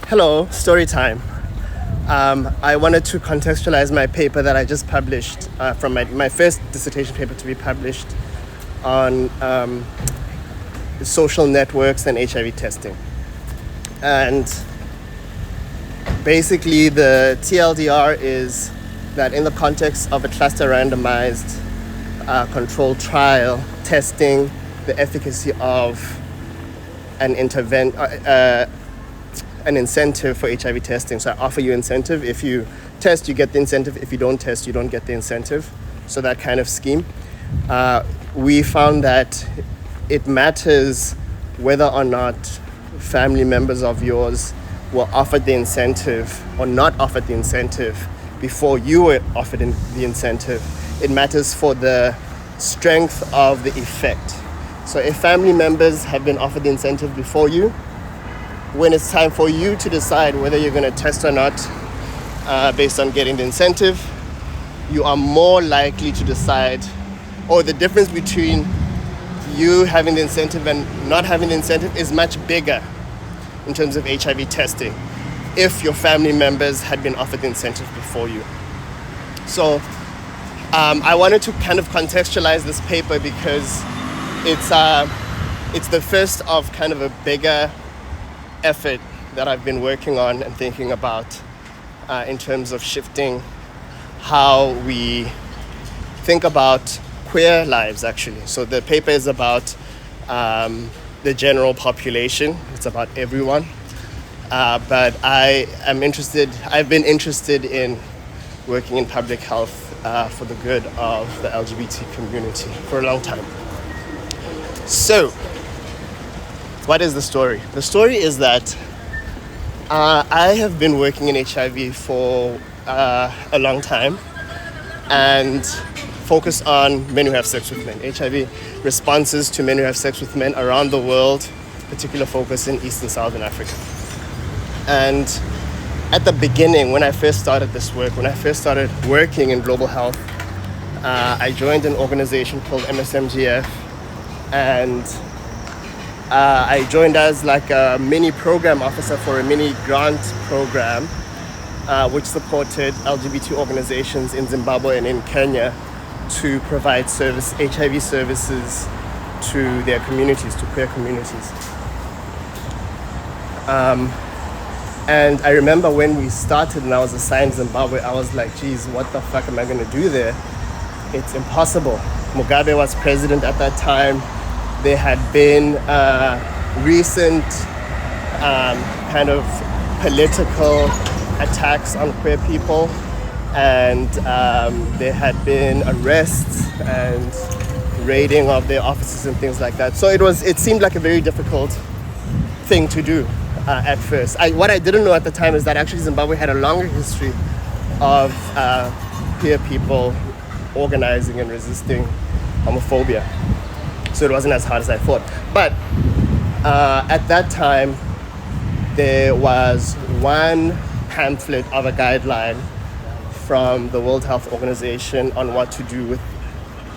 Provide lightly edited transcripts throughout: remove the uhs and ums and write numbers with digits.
Hello, story time. I wanted to contextualize my paper that I just published, from my first dissertation paper to be published on social networks and HIV testing. And basically the TLDR is that in the context of a cluster randomized controlled trial testing the efficacy of an incentive for HIV testing. So I offer you incentive. If you test, you get the incentive. If you don't test, you don't get the incentive. So that kind of scheme. We found that it matters whether or not family members of yours were offered the incentive or not offered the incentive before you were offered the incentive. It matters for the strength of the effect. So if family members have been offered the incentive before you, when it's time for you to decide whether you're going to test or not, based on getting the incentive, you are more likely to decide, or the difference between you having the incentive and not having the incentive is much bigger in terms of HIV testing if your family members had been offered the incentive before you. So I wanted to kind of contextualize this paper because it's the first of kind of a bigger effort that I've been working on and thinking about in terms of shifting how we think about queer lives, actually. So the paper is about the general population. It's about everyone. But I've been interested in working in public health for the good of the LGBT community for a long time. So, what is the story? The story is that I have been working in HIV for a long time and focus on men who have sex with men. HIV responses to men who have sex with men around the world, particular focus in East and Southern Africa. And at the beginning, when I first started this work, when I first started working in global health, I joined an organization called MSMGF, and I joined as like a mini program officer for a mini grant program which supported LGBT organizations in Zimbabwe and in Kenya to provide HIV services to their communities, to queer communities. And I remember when we started and I was assigned Zimbabwe, I was like, geez, what the fuck am I going to do there? It's impossible. Mugabe was president at that time. There had been recent kind of political attacks on queer people, and there had been arrests and raiding of their offices and things like that. So it seemed like a very difficult thing to do at first. What I didn't know at the time is that actually Zimbabwe had a longer history of queer people organizing and resisting homophobia. So it wasn't as hard as I thought. But at that time, there was one pamphlet of a guideline from the World Health Organization on what to do with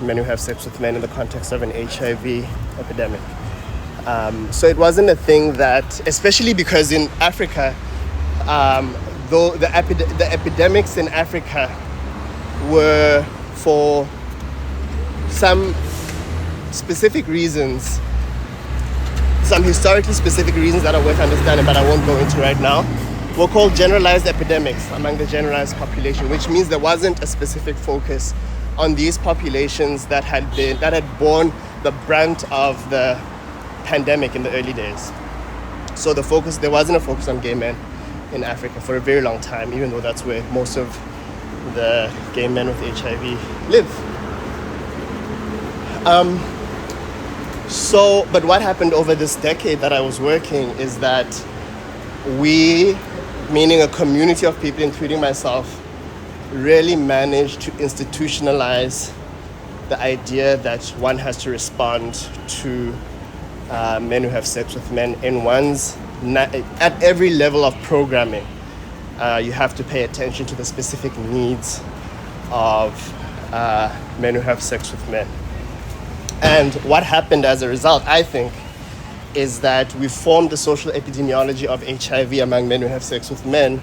men who have sex with men in the context of an HIV epidemic. So it wasn't a thing that, especially because in Africa, though the epidemics in Africa were for some specific reasons, some historically specific reasons that are worth understanding, but I won't go into right now, were called generalized epidemics among the generalized population, which means there wasn't a specific focus on these populations that had borne the brunt of the pandemic in the early days. So there wasn't a focus on gay men in Africa for a very long time, even though that's where most of the gay men with HIV live. But what happened over this decade that I was working is that we, meaning a community of people, including myself, really managed to institutionalize the idea that one has to respond to men who have sex with men at every level of programming. You have to pay attention to the specific needs of men who have sex with men. And what happened as a result, I think, is that we formed the social epidemiology of HIV among men who have sex with men,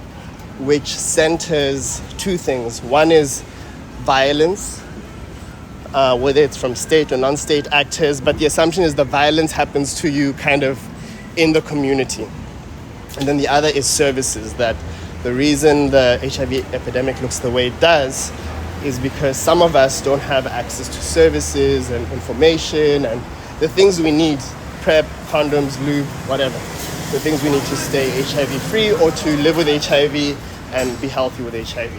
which centers two things. One is violence, whether it's from state or non-state actors, but the assumption is the violence happens to you kind of in the community. And then the other is services, that the reason the HIV epidemic looks the way it does is because some of us don't have access to services and information and the things we need, PrEP, condoms, lube, whatever, the things we need to stay HIV free or to live with HIV and be healthy with HIV.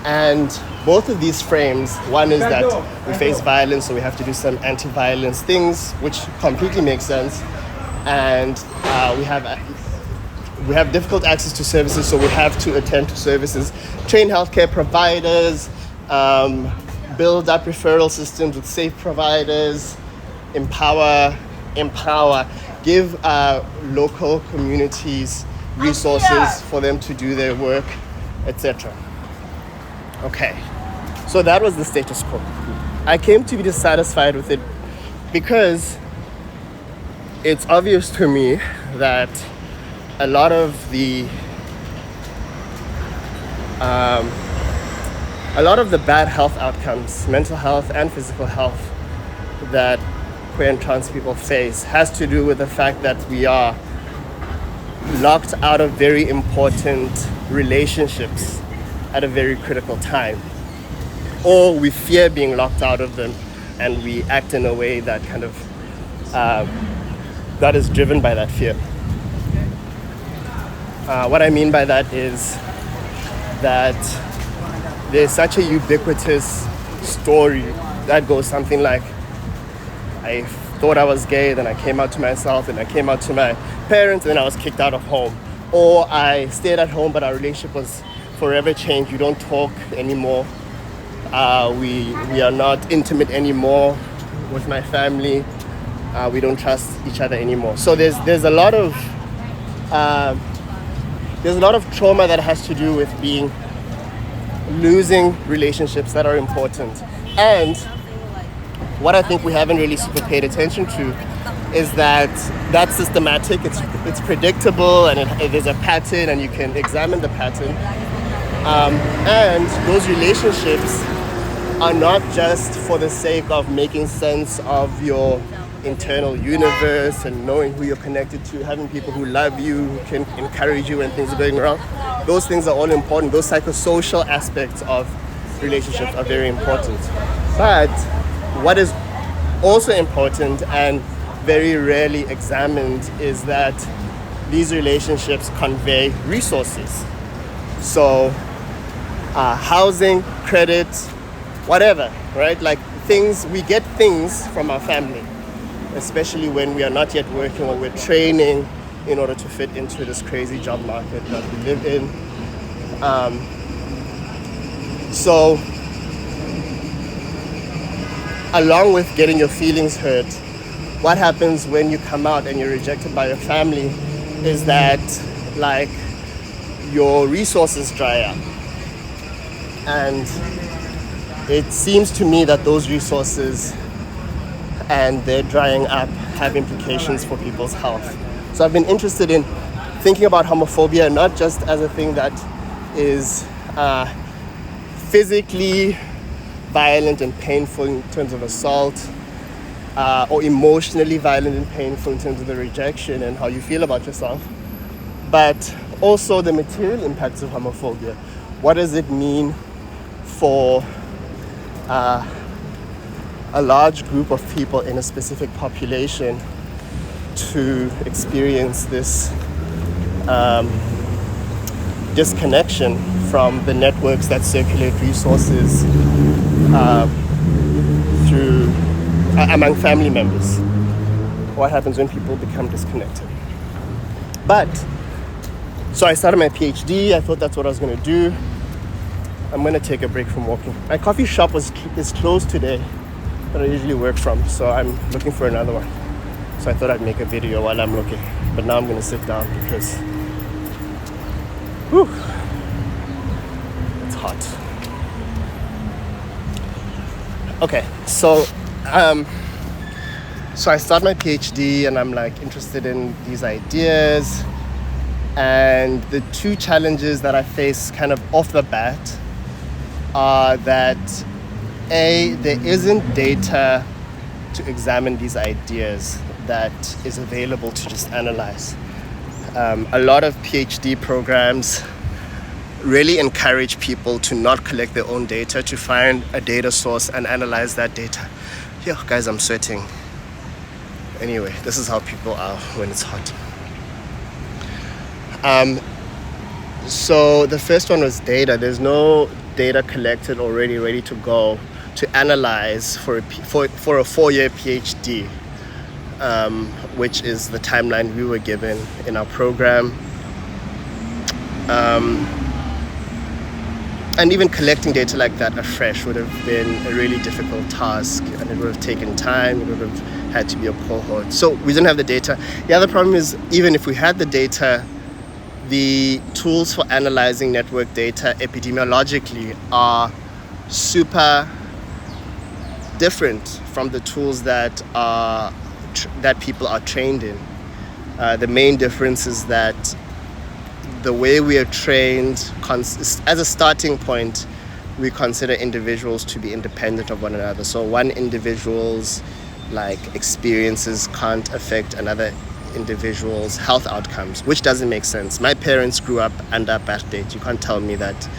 And both of these frames, one is that we face violence, so we have to do some anti-violence things, which completely makes sense. And we have difficult access to services, so we have to attend to services, train healthcare providers, build up referral systems with safe providers, empower, give local communities resources for them to do their work, etc. Okay, so that was the status quo. I came to be dissatisfied with it because it's obvious to me that a lot of the bad health outcomes, mental health and physical health, that queer and trans people face has to do with the fact that we are locked out of very important relationships at a very critical time, or we fear being locked out of them and we act in a way that kind of that is driven by that fear. What I mean by that is that there's such a ubiquitous story that goes something like, I thought I was gay, then I came out to myself, and I came out to my parents, and then I was kicked out of home. Or I stayed at home, but our relationship was forever changed. We don't talk anymore. We are not intimate anymore with my family. We don't trust each other anymore. So there's a lot of trauma that has to do with losing relationships that are important. And what I think we haven't really super paid attention to is that that's systematic, it's predictable, and there's a pattern, and you can examine the pattern. And those relationships are not just for the sake of making sense of your internal universe and knowing who you're connected to, having people who love you, who can encourage you when things are going wrong. Those things are all important. Those psychosocial aspects of relationships are very important. But what is also important and very rarely examined is that these relationships convey resources. So housing, credit, whatever, right? Like we get things from our family, especially when we are not yet working or we're training in order to fit into this crazy job market that we live in. So along with getting your feelings hurt, what happens when you come out and you're rejected by your family is that like your resources dry up. And it seems to me that those resources and their drying up have implications for people's health. So I've been interested in thinking about homophobia not just as a thing that is physically violent and painful in terms of assault, or emotionally violent and painful in terms of the rejection and how you feel about yourself, but also the material impacts of homophobia. What does it mean for a large group of people in a specific population to experience this disconnection from the networks that circulate resources through among family members? What happens when people become disconnected? So I started my PhD. I thought that's what I was going to do. I'm going to take a break from walking. My coffee shop is closed today that I usually work from, so I'm looking for another one. So I thought I'd make a video while I'm looking. But now I'm going to sit down because it's hot. So I start my PhD and I'm like interested in these ideas. And the two challenges that I face kind of off the bat are that there isn't data to examine these ideas that is available to just analyze. A lot of PhD programs really encourage people to not collect their own data, to find a data source and analyze that data. Yo, guys, I'm sweating. Anyway, this is how people are when it's hot. So the first one was data. There's no data collected already ready to go to analyze for a 4-year PhD, which is the timeline we were given in our program. And even collecting data like that afresh would have been a really difficult task, and it would have taken time. It would have had to be a cohort. So we didn't have the data. The other problem is, even if we had the data, the tools for analyzing network data epidemiologically are super different from the tools that people are trained in. The main difference is that the way we are trained, as a starting point, we consider individuals to be independent of one another. So one individual's experiences can't affect another individual's health outcomes, which doesn't make sense. My parents grew up under apartheid. You can't tell me that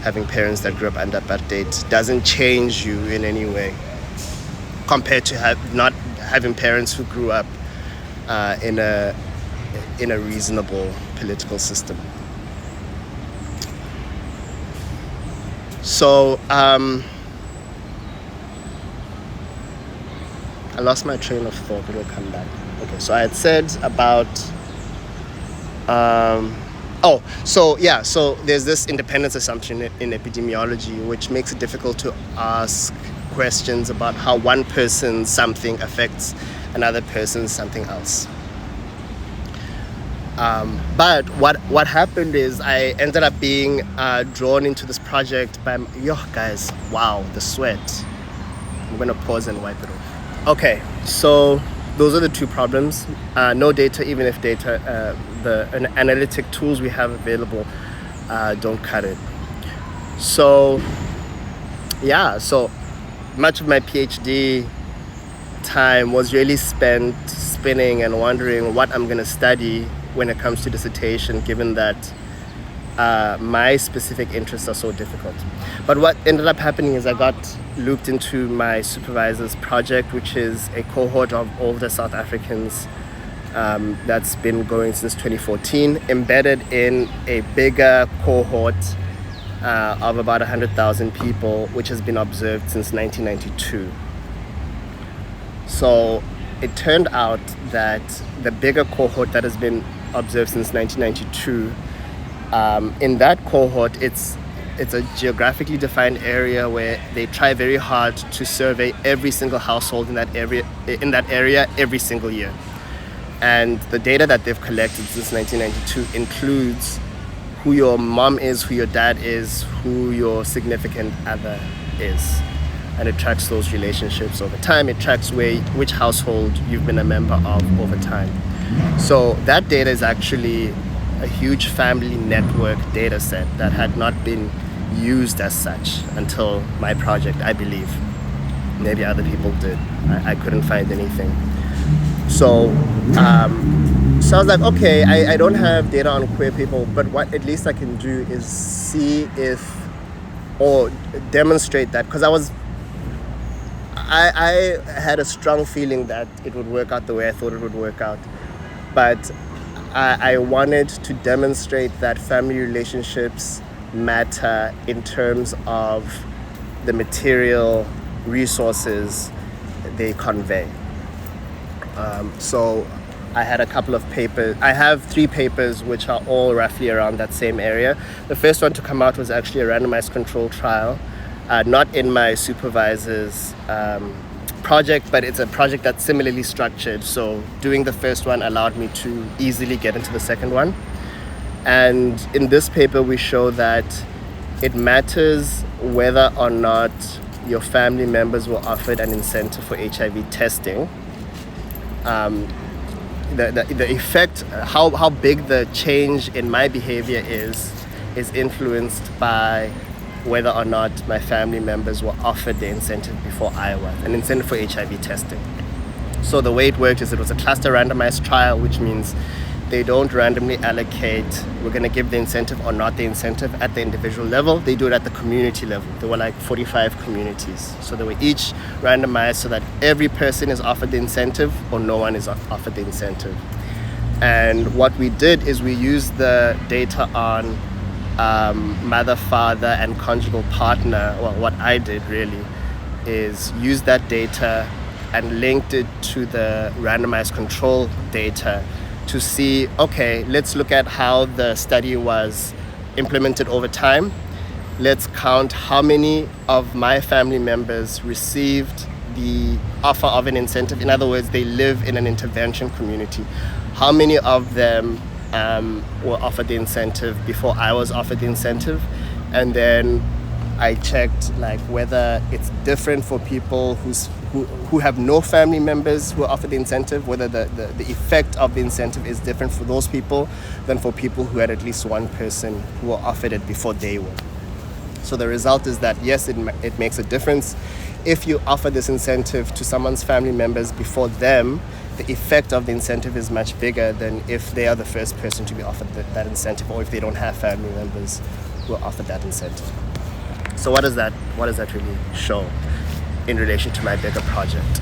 having parents that grew up under apartheid doesn't change you in any way, compared to not having parents who grew up in a reasonable political system. So I lost my train of thought. It will come back. Okay, so I had said about so there's this independence assumption in epidemiology, which makes it difficult to ask questions about how one person's something affects another person's something else. But what happened is I ended up being drawn into this project by guys, wow, the sweat. I'm gonna pause and wipe it off. Okay, so those are the two problems. No data, even if data, the analytic tools we have available don't cut it. So so much of my PhD time was really spent spinning and wondering what I'm gonna study when it comes to dissertation, given that my specific interests are so difficult. But what ended up happening is I got looped into my supervisor's project, which is a cohort of older South Africans that's been going since 2014, embedded in a bigger cohort of about 100,000 people, which has been observed since 1992. So it turned out that the bigger cohort that has been observed since 1992, in that cohort, it's a geographically defined area where they try very hard to survey every single household in that area every single year. And the data that they've collected since 1992 includes who your mom is, who your dad is, who your significant other is. And it tracks those relationships over time. It tracks which household you've been a member of over time. So that data is actually a huge family network data set that had not been used as such until my project, I believe. Maybe other people did. I couldn't find anything. So I was like, okay, I don't have data on queer people, but what at least I can do is see or demonstrate that, because I had a strong feeling that it would work out the way I thought it would work out. But I wanted to demonstrate that family relationships matter in terms of the material resources they convey. So I had a couple of papers. I have 3 papers which are all roughly around that same area. The first one to come out was actually a randomized control trial, not in my supervisor's project, but it's a project that's similarly structured. So doing the first one allowed me to easily get into the second one. And in this paper, we show that it matters whether or not your family members were offered an incentive for HIV testing, the effect, how big the change in my behavior is influenced by whether or not my family members were offered the incentive before I was, an incentive for HIV testing. So the way it worked is it was a cluster randomized trial, which means they don't randomly allocate, we're going to give the incentive or not the incentive at the individual level. They do it at the community level. There were like 45 communities. So they were each randomized so that every person is offered the incentive or no one is offered the incentive. And what we did is we used the data on mother, father, and conjugal partner. Well, what I did really is use that data and linked it to the randomized control data to see, okay, let's look at how the study was implemented over time. Let's count how many of my family members received the offer of an incentive. In other words, they live in an intervention community. How many of them were offered the incentive before I was offered the incentive? And then I checked like whether it's different for people who have no family members who are offered the incentive, whether the effect of the incentive is different for those people than for people who had at least one person who were offered it before they were. So the result is that yes, it makes a difference. If you offer this incentive to someone's family members before them, the effect of the incentive is much bigger than if they are the first person to be offered that incentive, or if they don't have family members who are offered that incentive. So what does that really show in relation to my bigger project?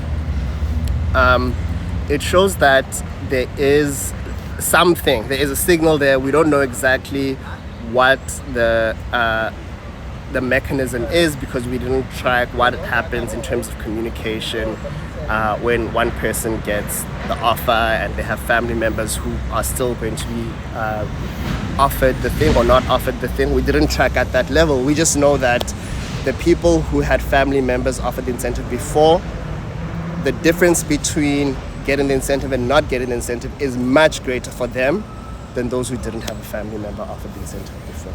It shows that there is a signal there. We don't know exactly what the mechanism is because we didn't track what happens in terms of communication when one person gets the offer and they have family members who are still going to be offered the thing or not offered the thing. We didn't track at that level. We just know that the people who had family members offered the incentive before, the difference between getting the incentive and not getting the incentive is much greater for them than those who didn't have a family member offered the incentive before.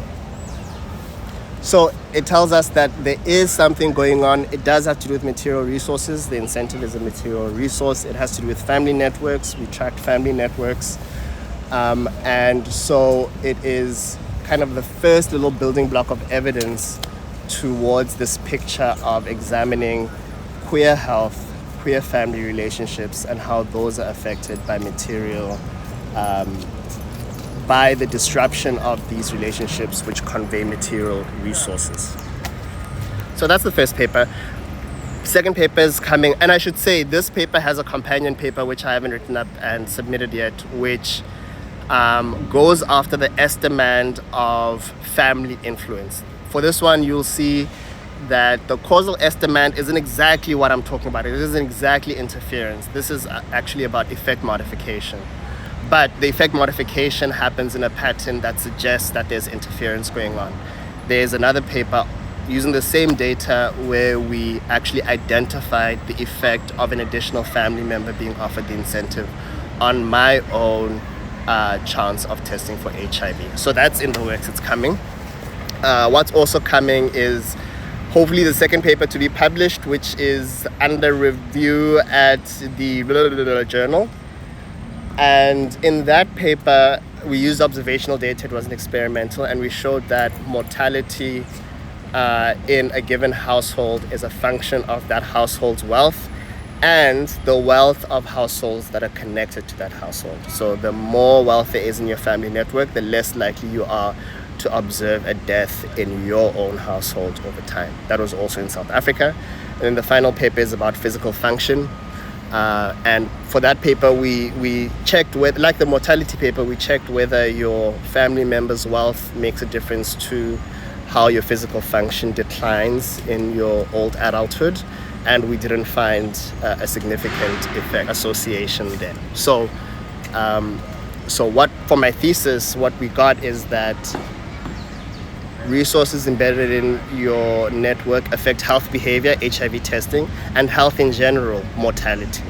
So it tells us that there is something going on. It does have to do with material resources. The incentive is a material resource. It has to do with family networks. We tracked family networks. And so it is kind of the first little building block of evidence towards this picture of examining queer health, queer family relationships, and how those are affected by material, by the disruption of these relationships which convey material resources. So that's the first paper. Second paper is coming, and I should say this paper has a companion paper which I haven't written up and submitted yet, which goes after the estimand of family influence. For this one, you'll see that the causal estimand isn't exactly what I'm talking about. It isn't exactly interference. This is actually about effect modification. But the effect modification happens in a pattern that suggests that there's interference going on. There's another paper using the same data where we actually identified the effect of an additional family member being offered the incentive on my own chance of testing for HIV. So that's in the works, it's coming. What's also coming is hopefully the second paper to be published, which is under review at the journal. And in that paper, we used observational data. It wasn't experimental, and we showed that mortality in a given household is a function of that household's wealth and the wealth of households that are connected to that household. So the more wealth there is in your family network, the less likely you are to observe a death in your own household over time. That was also in South Africa. And then the final paper is about physical function. And for that paper, we checked with, like the mortality paper, we checked whether your family member's wealth makes a difference to how your physical function declines in your old adulthood. And we didn't find a significant effect association there. So what, for my thesis, what we got is that resources embedded in your network affect health behavior, HIV testing, and health in general, mortality,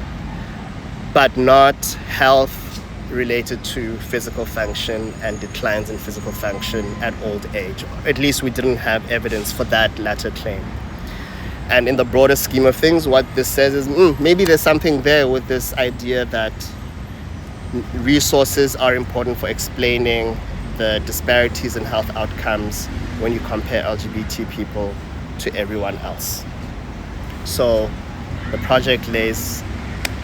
but not health related to physical function and declines in physical function at old age. At least we didn't have evidence for that latter claim. And in the broader scheme of things, what this says is maybe there's something there with this idea that resources are important for explaining the disparities in health outcomes when you compare LGBT people to everyone else. So the project lays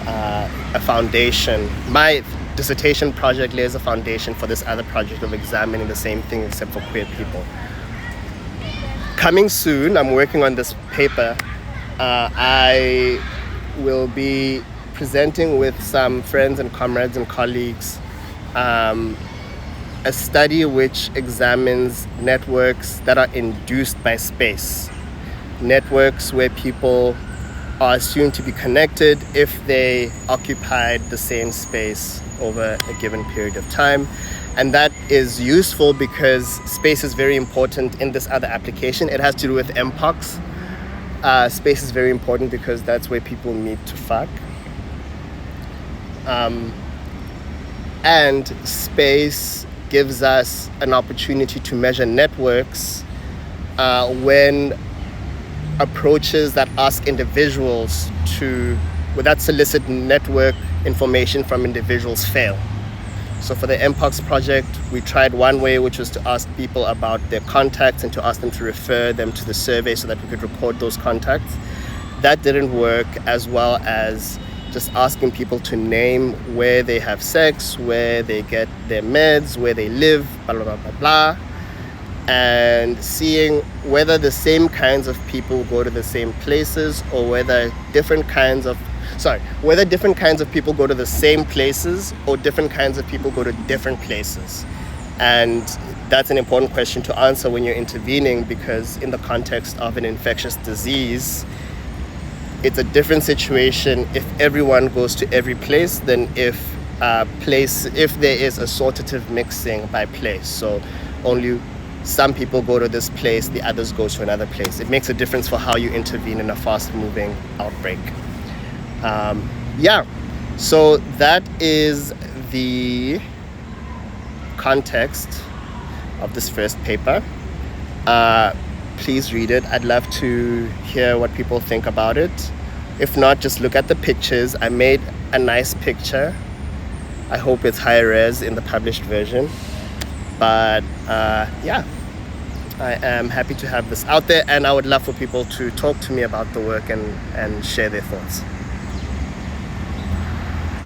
a foundation. My dissertation project lays a foundation for this other project of examining the same thing except for queer people. Coming soon, I'm working on this paper. I will be presenting with some friends and comrades and colleagues a study which examines networks that are induced by space. Networks where people are assumed to be connected if they occupied the same space over a given period of time. And that is useful because space is very important in this other application. It has to do with MPOX. Space is very important because that's where people meet to fuck. And space gives us an opportunity to measure networks when approaches that ask individuals that solicit network information from individuals fail. So for the MPOX project, we tried one way, which was to ask people about their contacts and to ask them to refer them to the survey so that we could record those contacts. That didn't work, as well as just asking people to name where they have sex, where they get their meds, where they live, blah, blah, blah, blah, blah. And seeing whether the same kinds of people go to the same places or whether different kinds of people go to the same places or different kinds of people go to different places. And that's an important question to answer when you're intervening, because in the context of an infectious disease, it's a different situation if everyone goes to every place than if there is assortative mixing by place. So only some people go to this place, the others go to another place. It makes a difference for how you intervene in a fast-moving outbreak. So that is the context of this first paper. Please read it. I'd love to hear what people think about it. If not, just look at the pictures. I made a nice picture. I hope it's high res in the published version. But I am happy to have this out there, and I would love for people to talk to me about the work and share their thoughts.